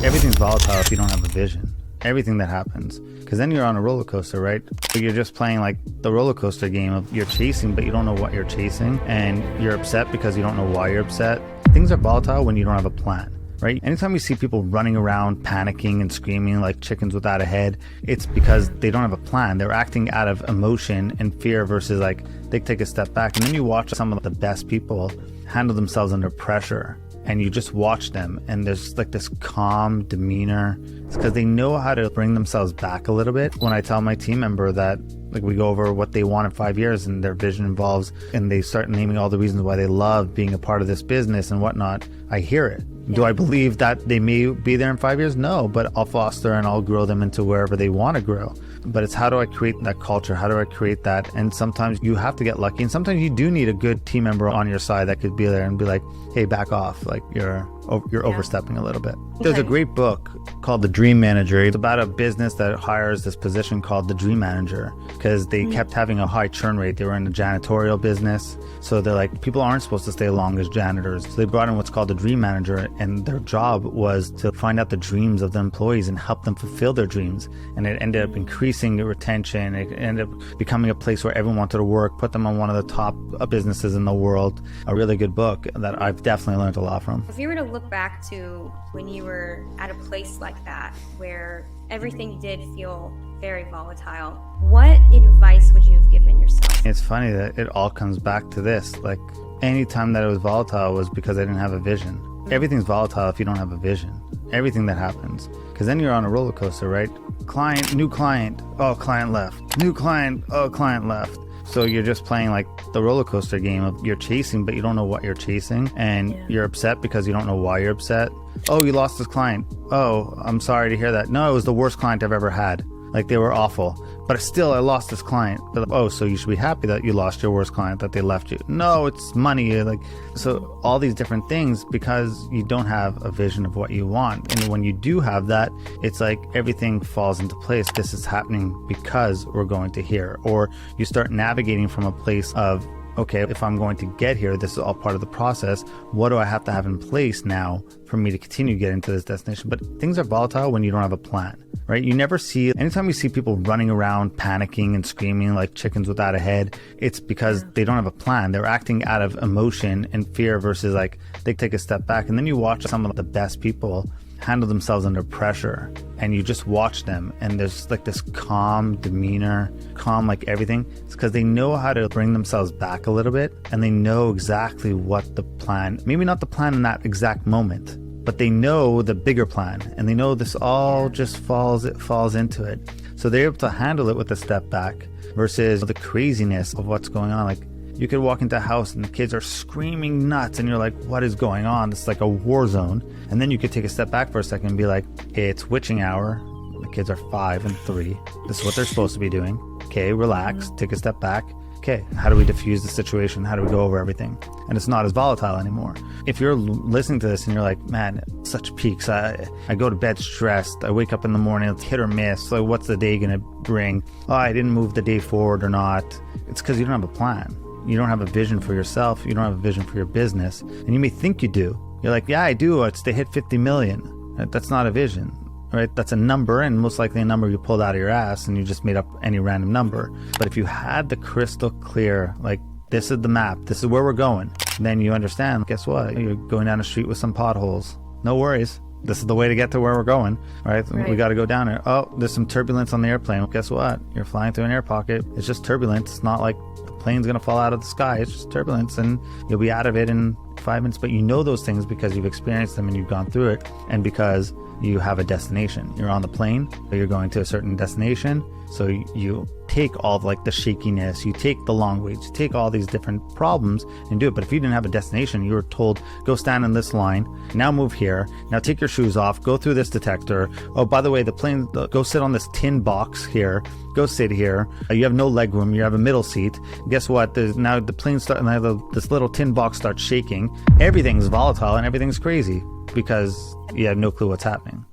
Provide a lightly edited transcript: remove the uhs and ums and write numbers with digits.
Everything's volatile if you don't have a vision. Everything that happens. Because then you're on a roller coaster, right? But you're just playing like the roller coaster game of you're chasing, but you don't know what you're chasing. And you're upset because you don't know why you're upset. Things are volatile when you don't have a plan, right? Anytime we see people running around, panicking and screaming like chickens without a head, it's because they don't have a plan. They're acting out of emotion and fear versus like they take a step back. And then you watch some of the best people handle themselves under pressure. And you just watch them and there's like this calm demeanor. It's because they know how to bring themselves back a little bit. When I tell my team member that like we go over what they want in 5 years and their vision involves, and they start naming all the reasons why they love being a part of this business and whatnot, I hear it. Yeah. Do I believe that they may be there in 5 years? No, but I'll foster and I'll grow them into wherever they want to grow. But it's how do I create that culture? How do I create that? And sometimes you have to get lucky. And sometimes you do need a good team member on your side that could be there and be like, hey, back off. Like you're overstepping a little bit. There's a great book called The Dream Manager. It's about a business that hires this position called the Dream Manager because they kept having a high churn rate. They were in the janitorial business. So they're like, people aren't supposed to stay long as janitors. So they brought in what's called the Dream Manager, and their job was to find out the dreams of the employees and help them fulfill their dreams. And it ended up increasing the retention. It ended up becoming a place where everyone wanted to work, put them on one of the top businesses in the world. A really good book that I've definitely learned a lot from. If you were to look back to when you were at a place like that, where everything did feel very volatile, what advice would you have given yourself? It's funny that it all comes back to this. Like any time that it was volatile was because I didn't have a vision. Everything's volatile if you don't have a vision. Everything that happens. Because then you're on a roller coaster, right? Client, new client, oh, client left. New client, oh, client left. So you're just playing like the roller coaster game of you're chasing, but you don't know what you're chasing. And you're upset because you don't know why you're upset. Oh, you lost this client. Oh, I'm sorry to hear that. No, it was the worst client I've ever had. Like they were awful. But still, I lost this client. But, oh, so you should be happy that you lost your worst client, that they left you. No, it's money. Like, so all these different things because you don't have a vision of what you want. And when you do have that, it's like everything falls into place. This is happening because we're going to here. Or you start navigating from a place of, okay, if I'm going to get here, this is all part of the process. What do I have to have in place now for me to continue getting to this destination? But things are volatile when you don't have a plan, right? You never see, anytime you see people running around, panicking and screaming like chickens without a head, it's because they don't have a plan. They're acting out of emotion and fear versus like they take a step back. And then you watch some of the best people handle themselves under pressure, and you just watch them and there's like this calm demeanor, calm like everything. It's because they know how to bring themselves back a little bit, and they know exactly what the plan, maybe not the plan in that exact moment, but they know the bigger plan, and they know this all just falls into it. So they're able to handle it with a step back versus the craziness of what's going on. Like you could walk into a house and the kids are screaming nuts and you're like, what is going on? It's like a war zone. And then you could take a step back for a second and be like, hey, it's witching hour. The kids are 5 and 3. This is what they're supposed to be doing. Okay, relax, take a step back. Okay, how do we diffuse the situation? How do we go over everything? And it's not as volatile anymore. If you're listening to this and you're like, man, such peaks. I go to bed stressed. I wake up in the morning, it's hit or miss. So what's the day gonna bring? Oh, I didn't move the day forward or not. It's because you don't have a plan. You don't have a vision for yourself. You don't have a vision for your business. And you may think you do. You're like, yeah, I do. It's to hit 50 million. That's not a vision, right? That's a number, and most likely a number you pulled out of your ass and you just made up any random number. But if you had the crystal clear, like this is the map, this is where we're going, then you understand, guess what? You're going down the street with some potholes. No worries. This is the way to get to where we're going, right? We got to go down there. Oh, there's some turbulence on the airplane. Well, guess what? You're flying through an air pocket. It's just turbulence. It's not like the plane's going to fall out of the sky. It's just turbulence, and you'll be out of it in 5 minutes. But you know those things because you've experienced them and you've gone through it, and because you have a destination. You're on the plane, you're going to a certain destination. So you take all of like the shakiness, you take the long waits, you take all these different problems and do it. But if you didn't have a destination, you were told, go stand in this line, now move here, now take your shoes off, go through this detector. Oh, by the way, the plane, go sit on this tin box here, go sit here. You have no leg room, you have a middle seat. Guess what? Now the plane this little tin box starts shaking. Everything's volatile and everything's crazy because you have no clue what's happening.